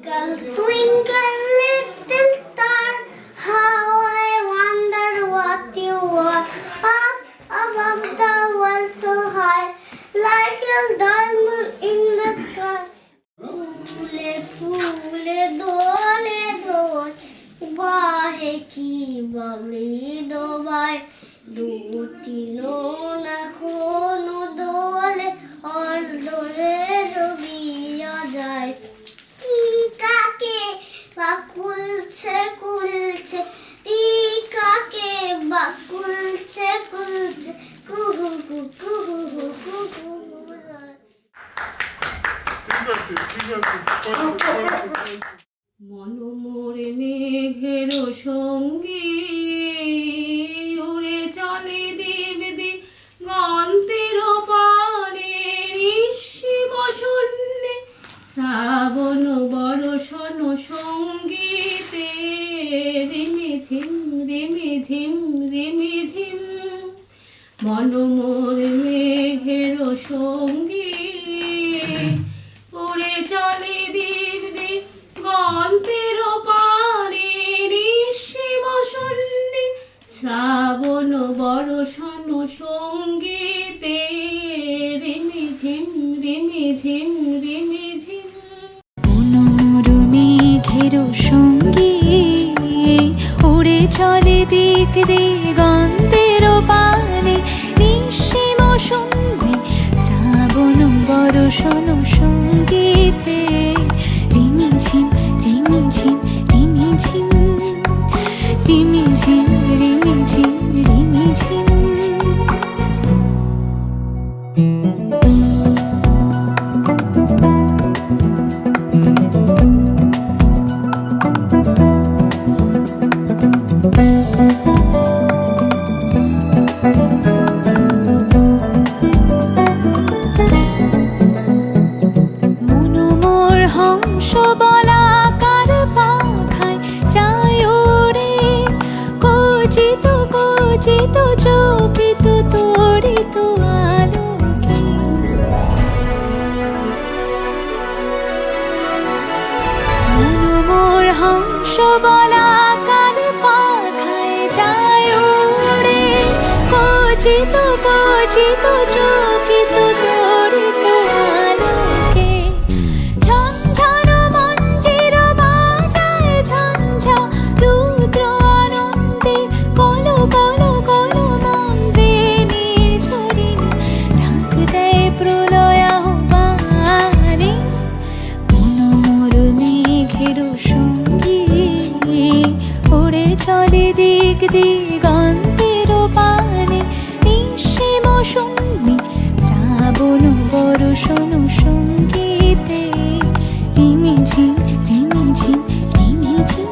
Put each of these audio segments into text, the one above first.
Twinkle, little star, how I wonder what you are. Up above the world so high, like a diamond in the sky. Phule phule dole dole, bahe ki babli dobai. Dutino na kono dole, all dole jobiya jai. Tikake bakulche kulche, tikake bakulche kulche, kuhu kuhu kuhu. মনোমরে মেঘের সঙ্গী উড়ে চলে দিব্যি গন্তের পানে নিঃসীম শূন্যে শ্রাবণ বর্ষণ সঙ্গীতে রিমিঝিম রিমিঝিম রিমিঝিম মনোমরে মেঘের সঙ্গী উড়ে চলে দিব্যি গন্তের পানে নিঃসীম শূন্যে শ্রাবণ বর্ষণ সঙ্গীতে রিমিঝিম রিমিঝিম রিমিঝিম মনোমর মেঘের সঙ্গী উড়ে চলে দিক দিগন্তের পানে নিঃসীম শূন্যে শ্রাবণ বর্ষণ সঙ্গীতে রিমিঝিম রিমিঝিম রিমিঝিম রিমিঝিম রিমিঝিম রিমিঝিম মনোমর হংস বলাকার পাখায় যায় ওরে কচিত কচিত চকিত তড়িত আলোকে মনোমর হংস বলাকার পাখায় যায় ওরে কচিত কচিত চকিত তড়িত আলোকে ঝনঝন মঞ্জির বাজায় ঝঞ্ঝা রুদ্র আনন্দে কল কল কল মন্ত্রে নির্ঝরিণী ঢাক দেয় প্রলয় আহ্বানে মনোমর মেঘের সঙ্গী উড়ে চলে দিক দিগন্তের পানে নিঃসীম শূন্যে শ্রাবণ বর্ষণ সঙ্গীতে রিমিঝিম রিমিঝিম রিমিঝিম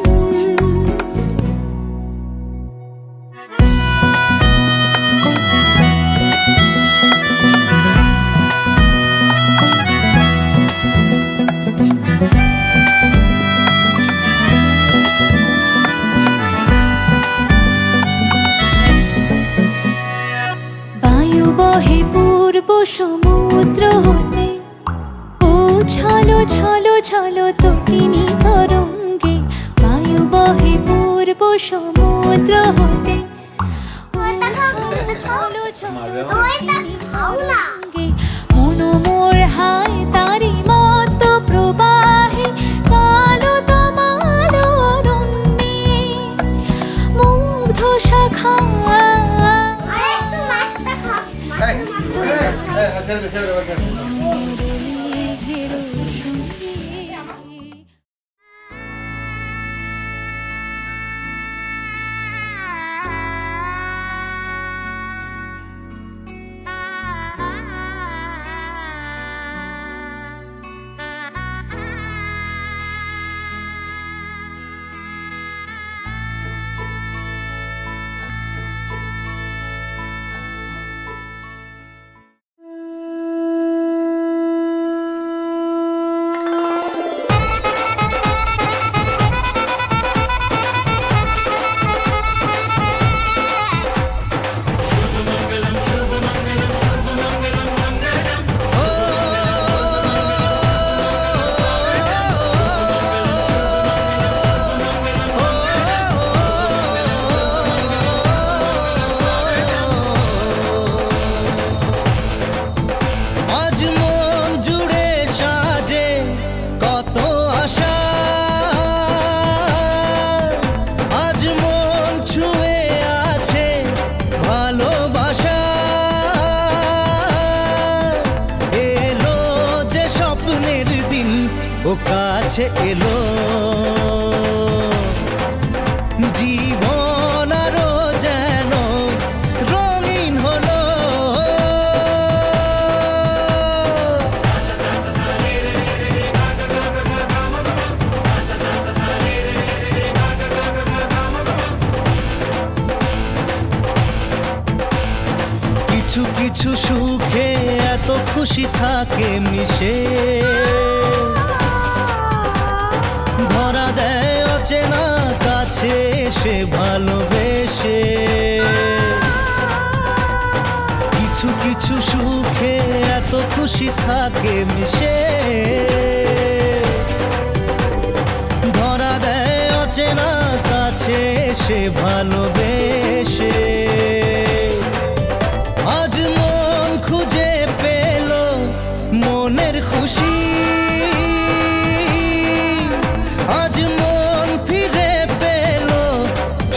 বায়ু বহে পূর্ব সমুদ্র হতে ও ছলো ছলো ছলো তটিনী তরঙ্গে বায়ু বহে পূর্ব সমুদ্র হতে ও ছলো ছলো তটিনী তরঙ্গে মনোমর হায় তারি মত প্রবাহে কালো তমালো অরণ্যে মুগ্ধ শাখা মেঘের সঙ্গী কাছে এলো জীবন আরো যেন রঙিন হলো কিছু কিছু সুখে এত খুশি থাকে মিশে ধরা দেয় অচেনা কাছে এসে ভালোবেসে কিছু কিছু সুখে এত খুশি থাকে মিশে ধরা দেয় অচেনা কাছে এসে ভালোবেসে আজ মন খুঁজে পেল মনের খুশি আজ মন ফিরে পেল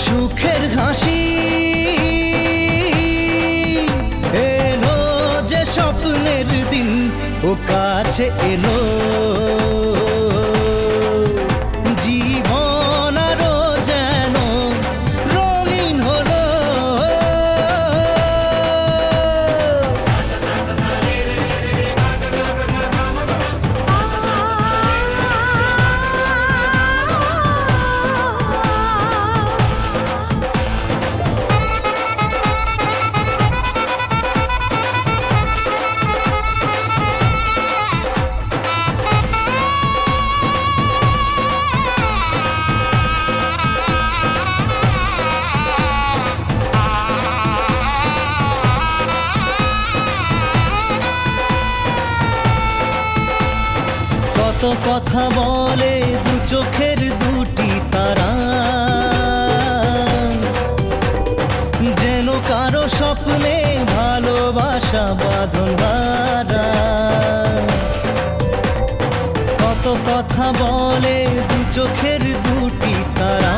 সুখের হাসি এলো যে স্বপ্নের দিন ও কাছে এলো জীবন আরো যেন রঙিন হলো কত কথা বলে দু চোখের দুটি তারা যেন কারো স্বপ্নে ভালোবাসা বাঁধন হারা কত কথা বলে দু চোখের দুটি তারা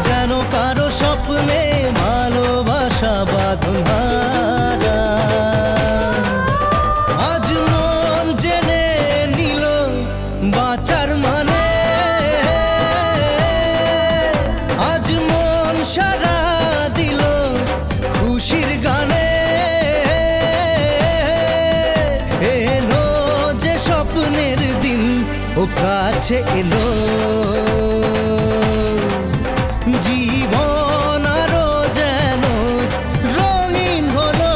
যেন কারো স্বপ্নে ভালোবাসা বাঁধন হারা আজ মন জেনে নিল বাঁচার মানে আজ মন সারা দিল খুশির গানে এলো যে স্বপ্নের দিন ও কাছে এলো জীবন আরো যেন রঙিন হলো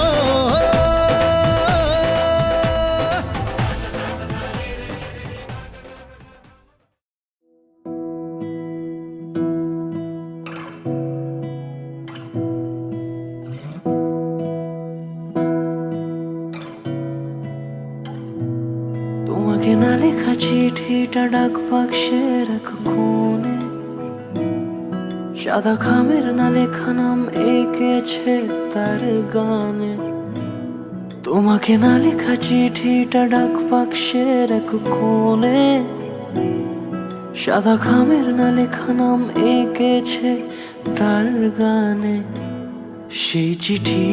তোমাকে না লেখা চিঠিটা ডাক বাক্সের এক কোণে সাদা খামের না লেখা নাম এঁকেছে তার গানে তোমাকে না লেখা চিঠিটা ডাক বাক্সের এক কোণে সাদা খামের না লেখা নাম এঁকেছে তার গানে সেই চিঠি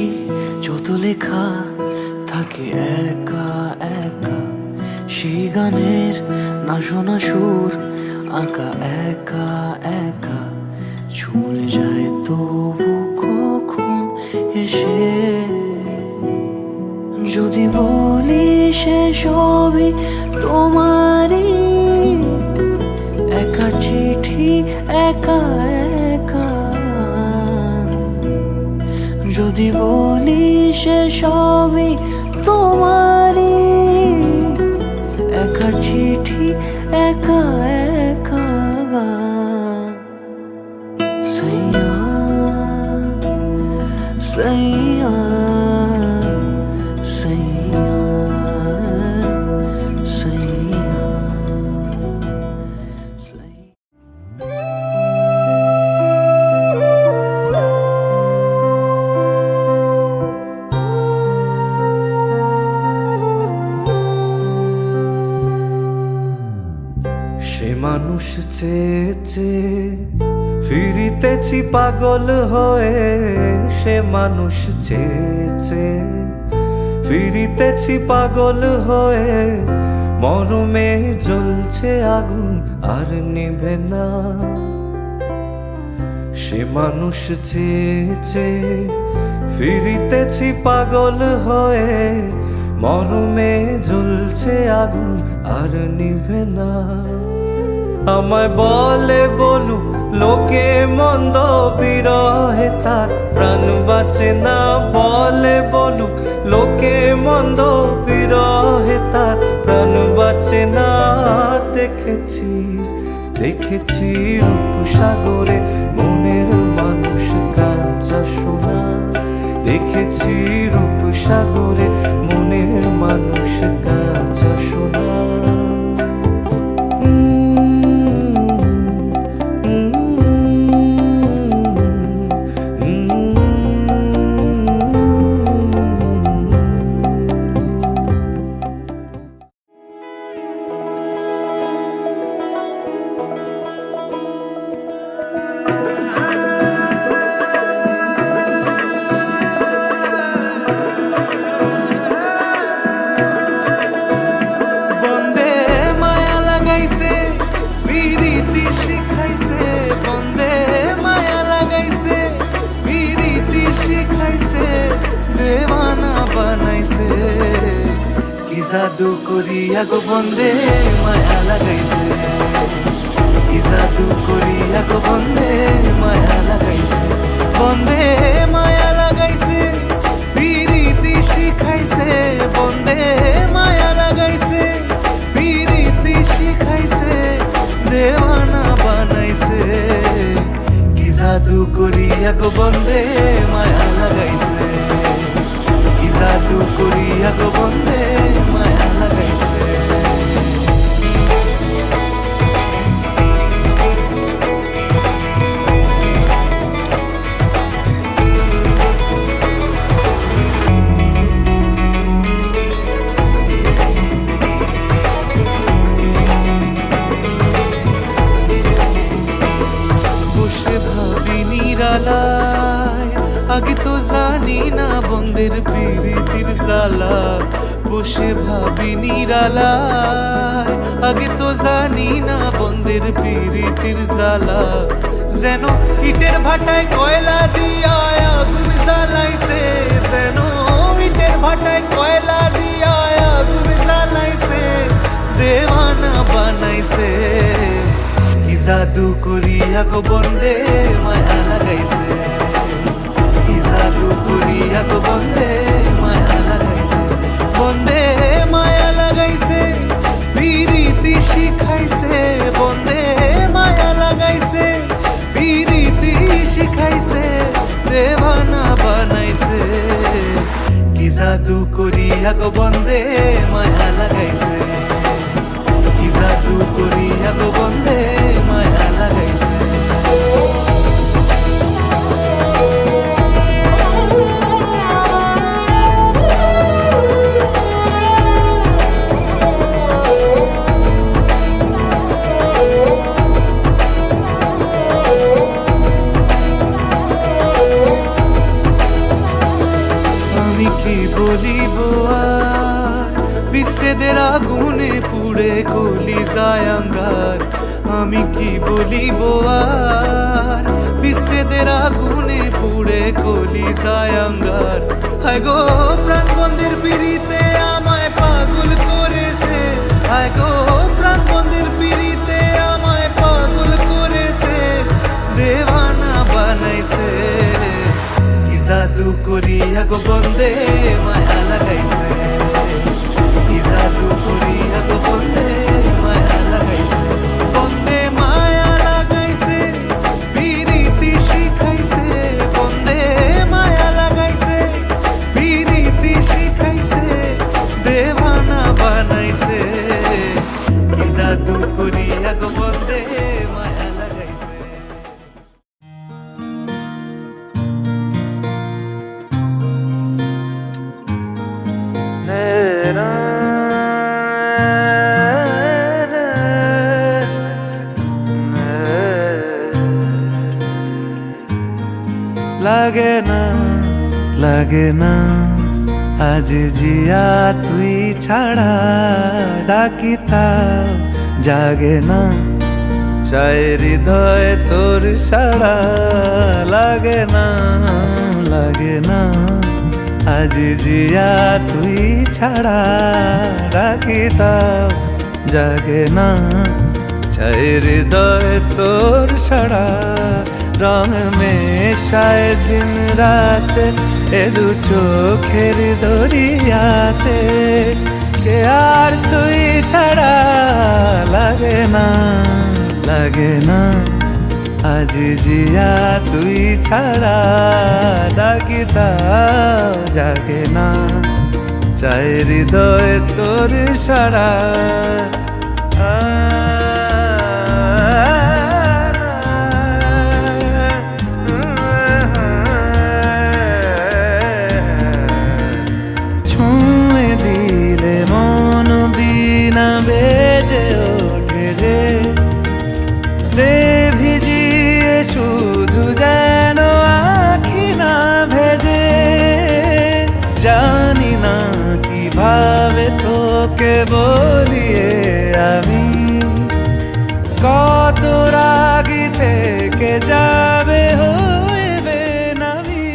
যত লেখা থাকে একা একা সেই গানের না শোনা সুর আঁকা একা একা ছুঁয়ে যায় তবু কখন এসে যদি বলি সে সবই তোমারই একা চিঠি একা একা যদি বলি সে সবই তোমারই একা চিঠি একা একা সাইয়া সাইয়া সাইয়া সাইয়া সে মানুষ চেয়ে চেয়ে ফিরিতেছি পাগল হয়ে সে মানুষ চেয়ে চেয়ে ফিরিতেছি পাগল হয়ে, মরমে জ্বলছে আগুন আর নিভে না। সে মানুষ চেয়েছে, ফিরিতেছি পাগল হয়ে, মরমে জ্বলছে আগুন আর নিভে না। আমায় বলে বলুক লোকে মন্দ, বিরহে তার প্রাণ বাঁচে না। বলে বলুক লোকে মন্দ, বিরহে তার প্রাণ বাঁচে না। দেখেছি দেখেছি রূপসাগরে মনের মানুষ কাঁচা সোনা। দেখেছি রূপসাগরে মনের মানুষ কাঁচা সোনা। বন্দে মায়া লাগাইছে পিরিতি শিখাইছে, বন্দে মায়া লাগাইছে পিরিতি শিখাইছে, দেওয়ানা বানাইছে। কি জাদু করিয়া গো বন্দে মায়া লাগাইছে, কি জাদু করিয়া গো বন্দে মায়া লাগাইছে। বন্দে মায়া লাগাইছে পিরিতি শিখাইছে, বন্দে মায়া লাগাইছে পিরিতি শিখাইছে, দেওয়ানা বানাইছে। কি জাদু করিয়া গো বন্দে মায়া লাগাইছে, কি জাদু করিয়া গো বন্দে মায়া লাগাইছে। বসে ভাবি নিরালায়, আগে তো জানি না বন্দের প্রীতির জ্বালা। বসে ভাবি নিরালায়, আগে তো জানি না বন্দের প্রীতির জ্বালা। যেন ইটের ভাটায় কয়লা দিয়া আগুন জ্বালাইছে, যেন ইটের ভাটায় কয়লা দিয়া আগুন জ্বালাইছে, দেওয়ানা বানাইছে। কি জাদু করিয়া গো বন্দে মায়া লাগাইছে, কি জাদু করিয়া গো বন্দে মায়া লাগাইছে। বন্দে মায়া লাগাইছে পিরিতি শিখাইছে, বন্দে মায়া লাগাইছে পিরিতি শিখাইছে, দেওয়ানা বানাইছে। কি জাদু করিয়া গো বন্দে মায়া লাগাইছে, কি জাদু করিয়া গো বন্দে মায়া লাগাইছে। আমি কি বলিব আর, বিচ্ছেদের আগুনে পুড়ে গলি যায় আঙ্গার। আমি কি বলিব আর, বিচ্ছেদের আগুনে পুড়ে গলি যায় আঙ্গার। হায় গো প্রাণ বন্দের পিড়িতে আমায় পাগল করেছে, হায় গো প্রাণ বন্দের পিড়িতে আমায় পাগল করেছে, দেওয়ানা বানাইছে। কি জাদু করিয়া গো বন্দে মায়া লাগাইছে, কি জাদু করিয়া গো বন্দে মায়া লাগাইছে। বন্দে মায়া লাগাইছে পিরিতি শিখাইছে, বন্দে মায়া লাগাইছে পিরিতি শিখাইছে, দেওয়ানা বানাইছে। কি জাদু করিয়া গো বন্দে মায়া লাগাইছে। লাগে না লাগে না আজ জিয়া তুই ছাড়া ডাকি তাও জাগে না, চায় হৃদয় তোর সাড়া লাগে না, লাগে না। আজ জিয়া তুই ছাড়া ডাকি তাও জাগে না, চায় হৃদয় তোর সাড়া। রং মেশায় দিন রাত এ দু চোখের দরিয়াতে, কে আর তুই ছাড়া লাগে না, লাগে না। আজ জিয়া তুই ছাড়া ডাকি তাও জাগে না, চায় হৃদয় তোর সাড়া। ছুঁয়ে দিলে মন বিনা বেজে ওঠে যে, রে ভিজিয়ে শুধু যেন আখি না ভেজে। জানি না কিভাবে তোকে বলিয়ে আমি, কত রাগি থেকে যাবে হইবে নামি।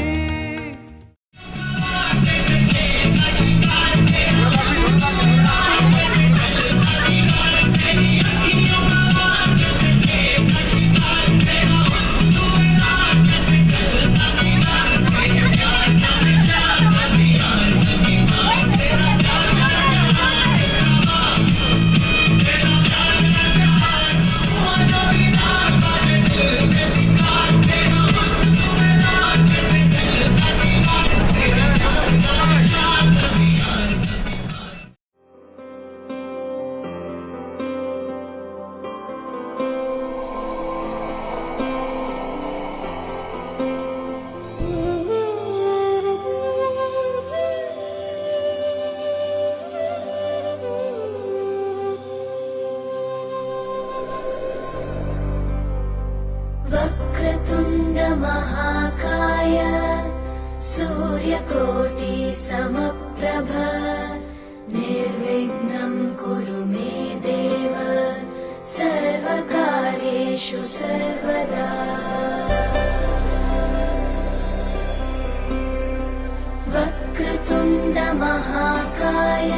वक्रतुण्ड महाकाय सूर्यकोटि समप्रभ निर्विघ्नं कुरु मे देव सर्वकार्येषु सर्वदा। वक्रतुण्ड महाकाय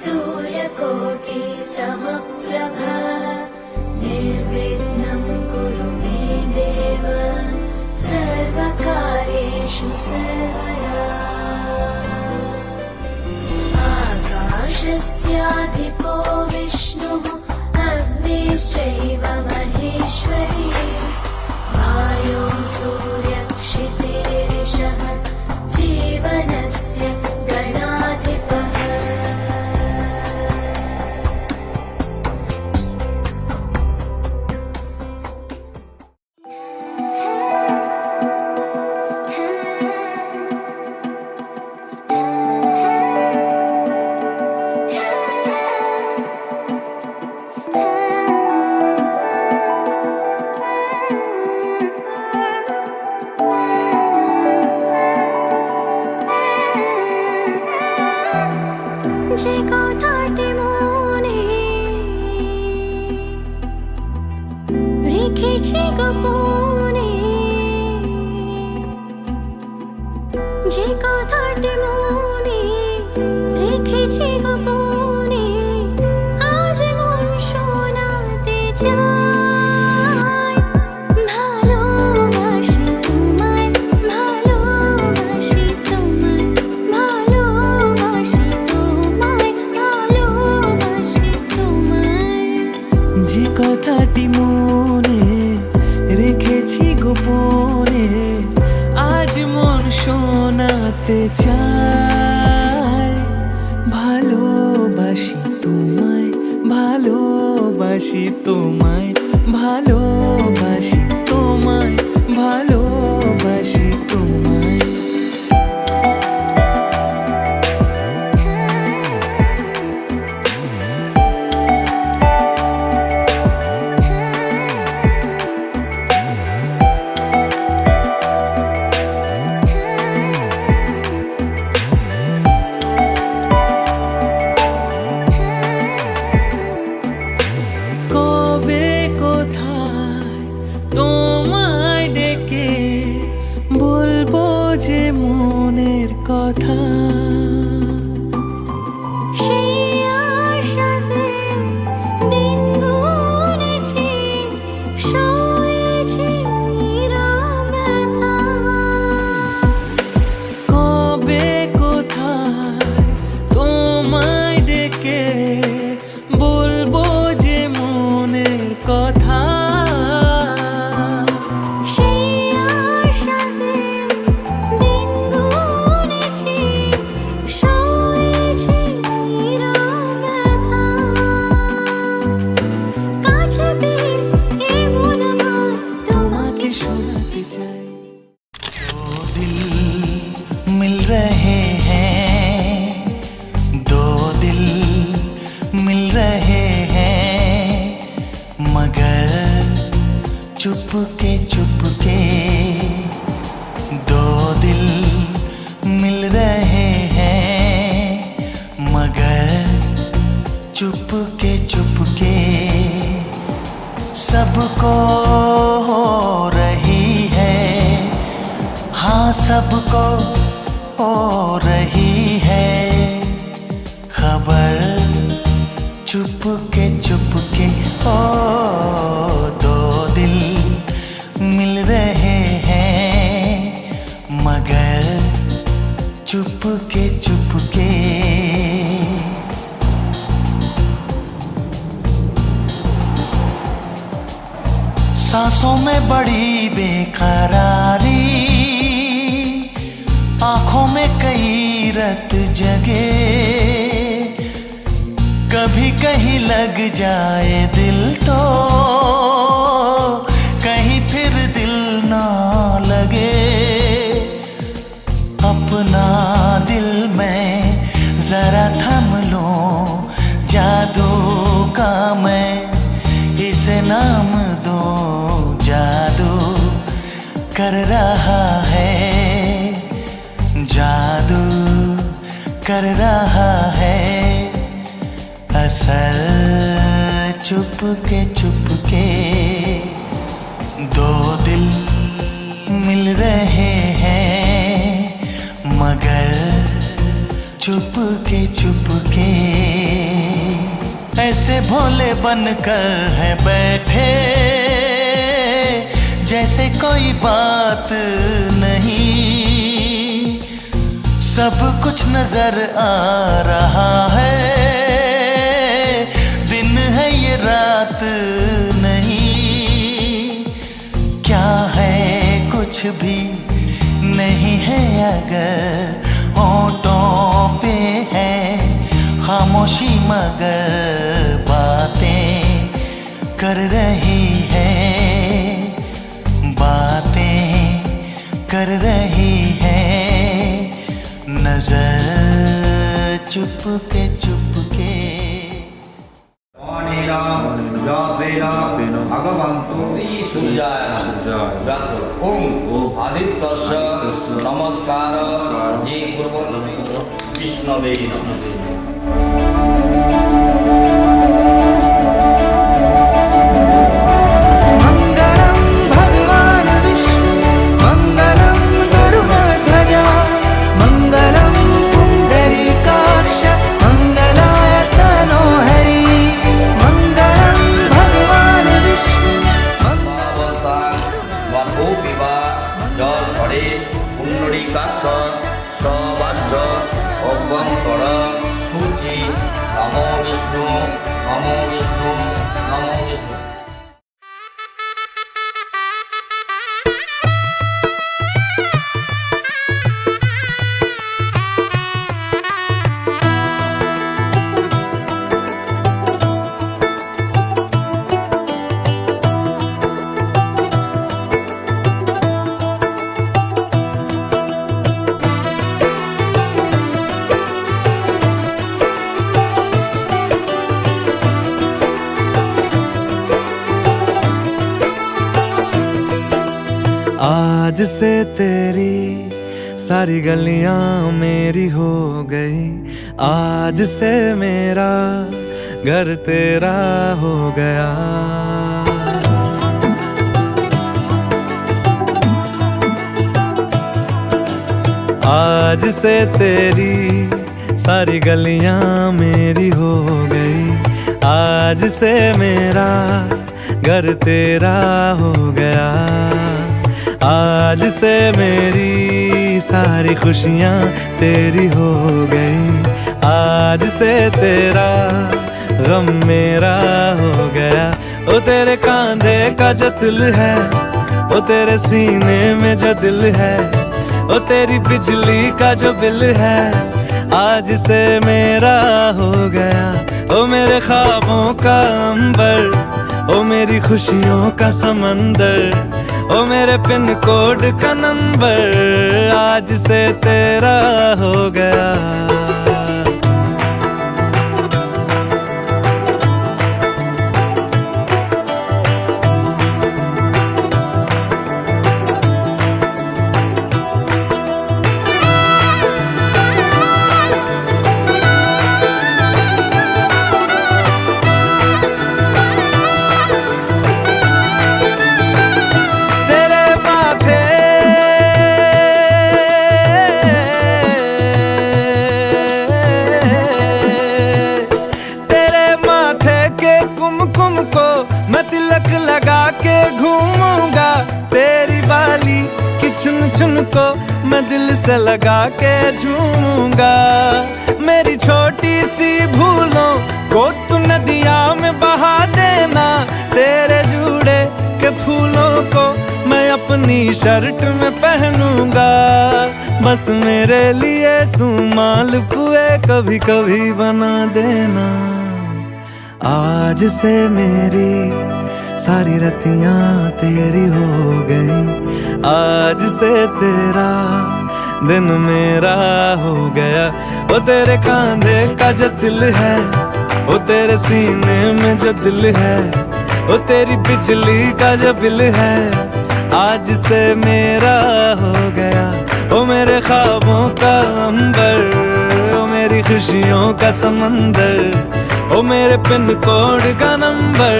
सूर्यकोटि समप्रभ निर्विघ्नं कुरु मे देव सर्वकार्येषु सर्वदा। आकाशस्याधिपो विष्णुः अग्निश्चैव महेश्वरी, वायो सूर्यक्षितिरिषः जीवनस्य गणाधिपः। যে কথাটি মনে রেখেছি গোপনে, যে কথাটি মনে রেখেছি গোপনে, আজ মন শোনাতে চায়। ভালোবাসি তোমায়, ভালোবাসি তোমায়, ভালোবাসি তোমায়, ভালোবাসি তোমায়। যে কথাটি মনে রেখেছি গোপনে, আজ মন শোনাতে চায়। ভালোবাসি তোমায়, ভালোবাসি তোমায়, ভালোবাসি তোমায়, ভালোবাসি তোমায়। चुपके दो दिल मिल रहे हैं मगर चुपके चुपके सबको हो रही है, हाँ सबको हो रही है खबर चुपके चुपके। ओ दो दिल मिल रहे हैं मगर चुपके चुपके। सांसों में बड़ी बेकरारी, आंखों में कई रत जगे, कभी कहीं लग जाए दिल तो कहीं फिर दिल ना लगे। अपना दिल में जरा थम लो जादू का मैं इसे नाम दो, जादू कर रहा है, जादू कर रहा है असल चुपके चुपके। दो दिल मिल रहे हैं मगर चुपके चुपके। ऐसे भोले बनकर है बैठे जैसे कोई बात नहीं, सब कुछ नजर आ रहा है, दिन है ये रात नहीं। क्या है कुछ भी नहीं है अगर होठों पे है खामोशी मगर बातें कर रही है, बातें कर रही है नजर चुपके चुपके। अनेना जपेना भगवन्तो सूर्याय नमः। ओम आदित्यस्य नमस्कार ये कुर्वन्तु विष्णवे नमः। आज से तेरी सारी गलियां मेरी हो गई, आज से मेरा घर तेरा हो गया। आज से तेरी सारी गलियां मेरी हो गई, आज से मेरा घर तेरा हो गया। आज से मेरी सारी खुशियाँ तेरी हो गई, आज से तेरा गम मेरा हो गया। ओ तेरे कांधे का जो दिल है, ओ तेरे सीने में जो दिल है, ओ तेरी बिजली का जो बिल है, आज से मेरा हो गया। ओ मेरे ख्वाबों का अंबर, ओ मेरी खुशियों का समंदर, ओ मेरे पिन कोड का नंबर, आज से तेरा हो गया। कुमकुम को मैं तिलक लगा के घूमूंगा, तेरी बाली की चुन चुन को मैं दिल से लगा के झूमूंगा। मेरी छोटी सी भूलों को तू नदिया में बहा देना, तेरे जूड़े के फूलों को मैं अपनी शर्ट में पहनूंगा। बस मेरे लिए तू मालपुए कभी कभी बना देना। आज से मेरी सारी रतियां तेरी हो गई, आज से तेरा दिन मेरा हो गया। वो तेरे कांधे का जो दिल है, वो तेरे सीने में जो दिल है, वो तेरी बिजली का जो बिल है, आज से मेरा हो गया। वो मेरे ख्वाबों का अंबर, वो मेरी खुशियों का समंदर, वो मेरे पिन कोड का नंबर,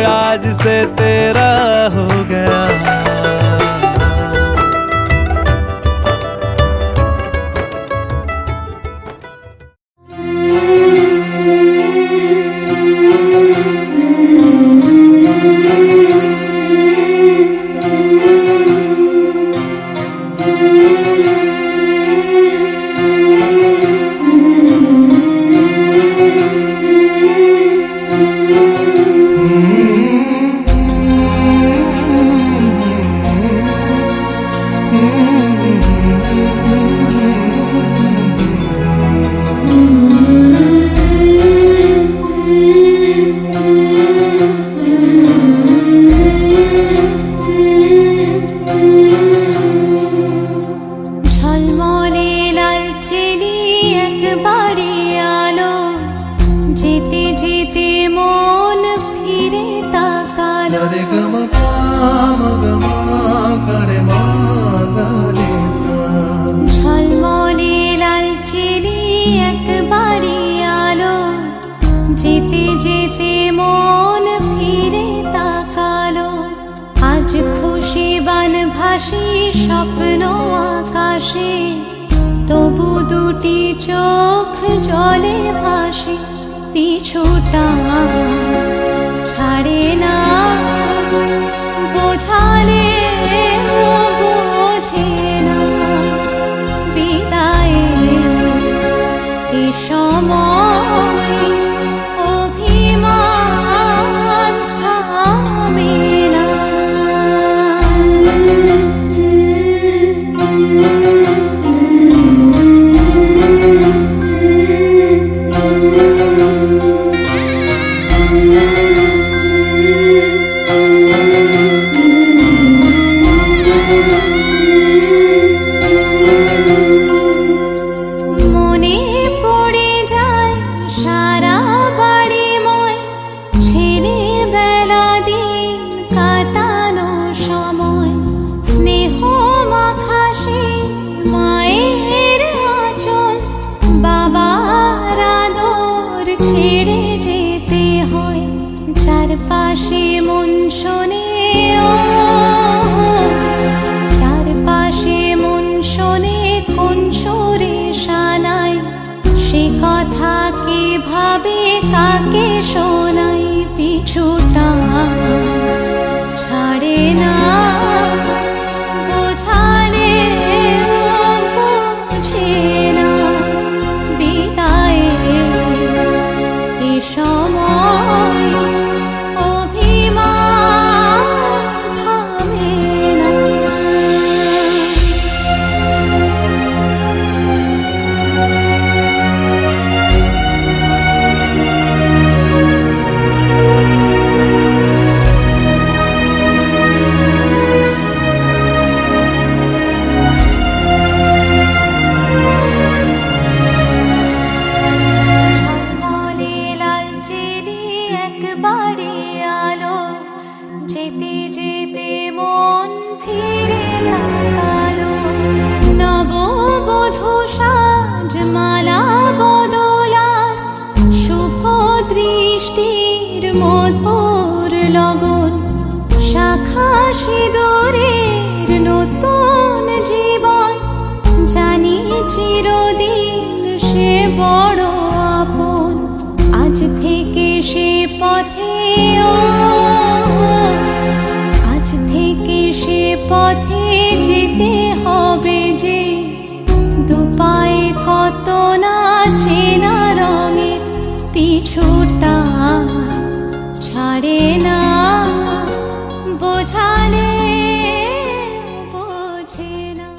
आज से तेरा हो गया। ঝলমলে লালচেলি একবারে আলো, যেতে যেতে মন ফিরে তাকালো। আজ খুশি বান ভাসি স্বপ্ন আকাশে, তবু দুটি চোখ জলে ভাসে। পিছুটা ছাড়ে না, বোঝালে বোঝে না। বিদায়ের এ সময় অভিমান থামে না। মনে পড়ে যায় সারা বাড়িময়, ছেলেবেলা দিন কাটানো সময়। স্নেহ মাখা সে মায়ের আঁচল, বাবার আদর ছেড়ে যেতে হয়। চারপাশে মন শোনে, চারপাশে মন শোনে কোন সুরে শানায়। সে কথা কে ভাবে কাকে শোনাই, পিছুটা ছাড়ে না, বোঝালে বুঝে না। বিদায়ের এ সময় অভিমান থামে না। ঝলমলে লালচেলি একবারে আলো, যেতে যেতে মন ফিরে তাকালো। নববধূ সাজ মালা বদলার, শুভ দৃষ্টির মধুর লগন। শাখা সিঁদুরের নতুন জীবন, জানি চিরদিন সে বড় আপন। আজ থেকে সে পথ পথে ও আজ থেকে সে পথে যেতে হবে যে দুপায়ে কত না চেনা রঙে পিছুটা ছাড়ে না বোঝালে বোঝে না।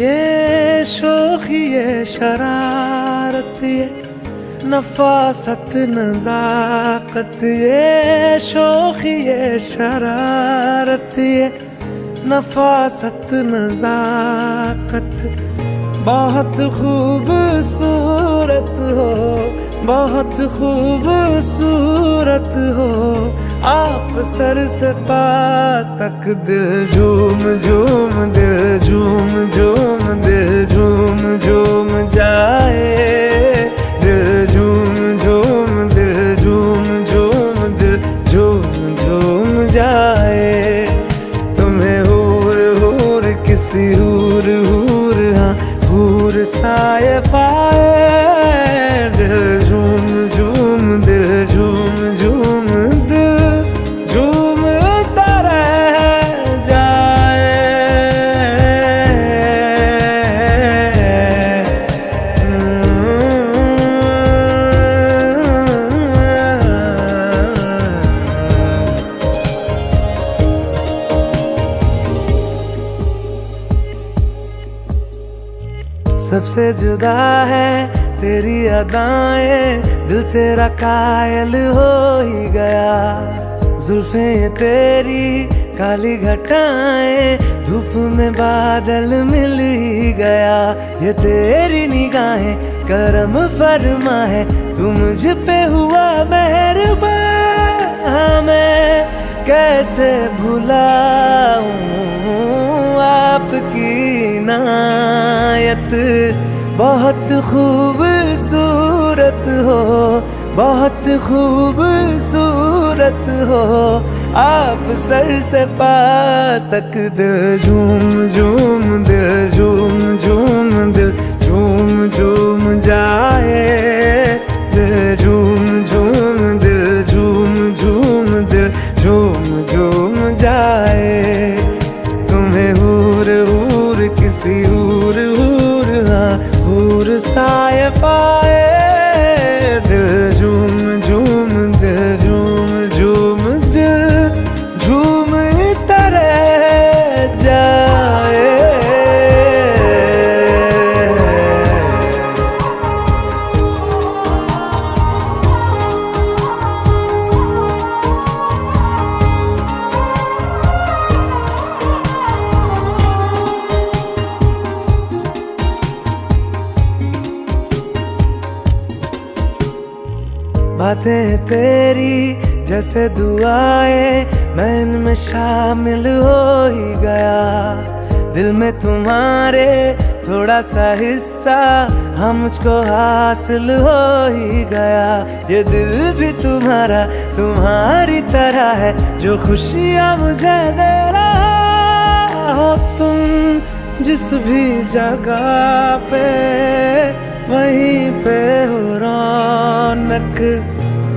ये शोखी ये शरारत ये नफासत नजाकत ये शोखी ये शरारत ये नफासत नजाकत बहुत खूबसूरत हो बहुत खूबसूरत हो आप सर से पा तक दिल झूम झूम दिल झूम झूम दिल झूम झूम जाए दिल झूम झूम दिल झूम झूम दिल झूम झूम जाए तुम्हें हूर हूर किसी हूर हूर हाँ हूर साए पाए दिल झूम झूम सबसे जुदा है तेरी अदाएं, दिल तेरा कायल हो ही गया। जुल्फे तेरी काली घटाएं, धूप में बादल मिल ही गया। ये तेरी निगाहें करम फरमा है, तू मुझ पे हुआ मेहरबान। मैं कैसे भुलाऊं आपकी इनायत, बहुत खूबसूरत हो, बहुत खूबसूरत हो आप। सर से पाँव तक दिल झूम झूम, दिल झूम झूम, दिल झूम झूम जाए। दिल झूम झूम, दिल झूम झूम, दिल झूम झूम जाए। तुम्हें हूर हूर किसी हूर हूर, हाँ हूर साए पाए। दिल झूम झूम, दिल झूम झूम, दिल झूम तरह जाए। बातें तेरी जैसे दुआएं, मैं इनमें शामिल हो ही गया। दिल में तुम्हारे थोड़ा सा हिस्सा हाँ मुझको हासिल हो ही गया। ये दिल भी तुम्हारा तुम्हारी तरह है, जो खुशियाँ मुझे दे रहा हो तुम। जिस भी जगह पे वहीं पे हो रौनक,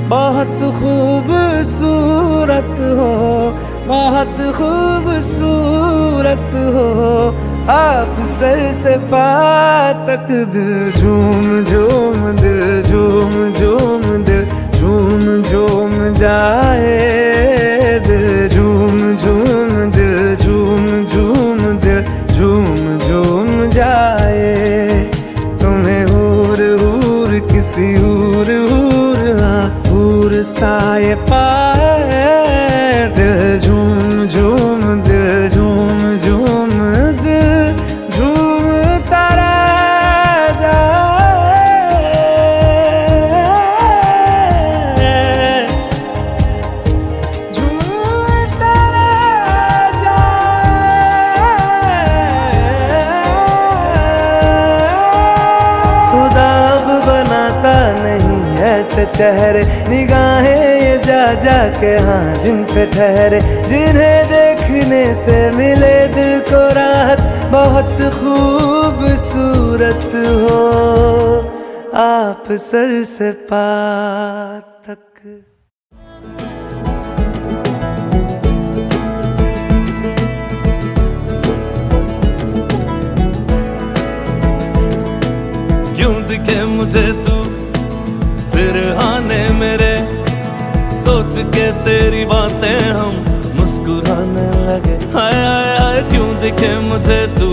बहुत खूबसूरत हो, बहुत खूबसूरत हो आप। सर से पाँव तक दिल झूम झूम, दिल झूम झूम, दिल झूम झूम जाए। दिल झूम झूम, दिल झूम झूम, दिल झूम झूम जाए। तुम्हें हूर हूर किसी हूर हूर, हाँ हूर साए पाए। दिल झूम झूम, दिल झूम झूम, दिल झूम तारा जाए। झूम तारा जाए। खुदा अब बनाता नहीं ऐसे चेहरे, निगाहें ये जा जा के हाँ जिन पे ठहरे। जिन्हें देखने से मिले दिल को राहत, बहुत खूबसूरत हो आप। सर से पाँव तक क्यों दिखे मुझे तू सिरहाने मेरे, सोच के तेरी बातें हम मुस्कुराने लगे। हाय हाय हाय क्यों दिखे मुझे तू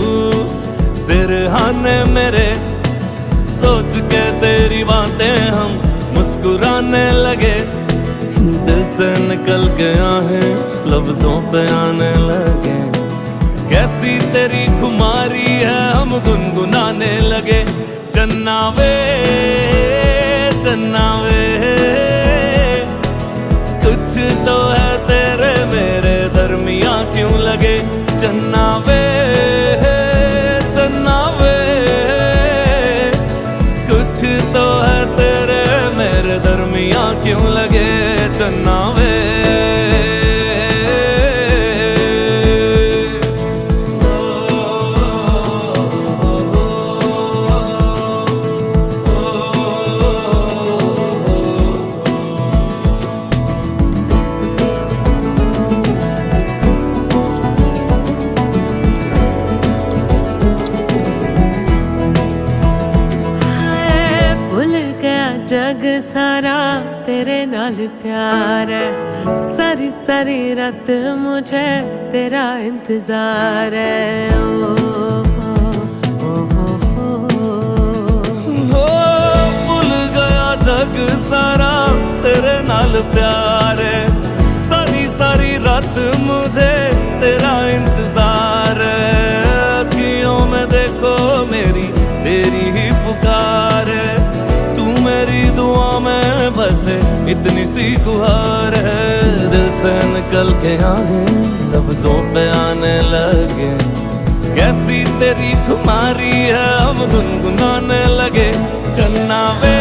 सिरहाने मेरे, सोच के तेरी बातें हम मुस्कुराने लगे। दिल से निकल के आहें लफ्जों पे आने लगे। कैसी तेरी खुमारी है हम गुनगुनाने लगे। चन्ना वे चन्ना वे, कुछ तो है तेरे मेरे दरमियाँ क्यों लगे। चन्ना वे चन्ना वे, कुछ तो है तेरे मेरे दरमियाँ क्यों लगे। चन्ना वे जग सारा तेरे नाल प्यार है। सारी सारी रात मुझे तेरा इंतजार है। ओ, ओ, ओ, ओ, ओ, ओ, सारा तेरे नाल प्यार है, सारी सारी रात मुझे तेरा इंतजार है। अखियों में देखो मेरी तेरी ही पुकार है, तू मेरी दुआ में बसे इतनी सी गुहार है। दिल से निकल के आहें लफ्जों पे आने लगे, कैसी तेरी खुमारी है हम गुनगुनाने लगे। चन्ना वे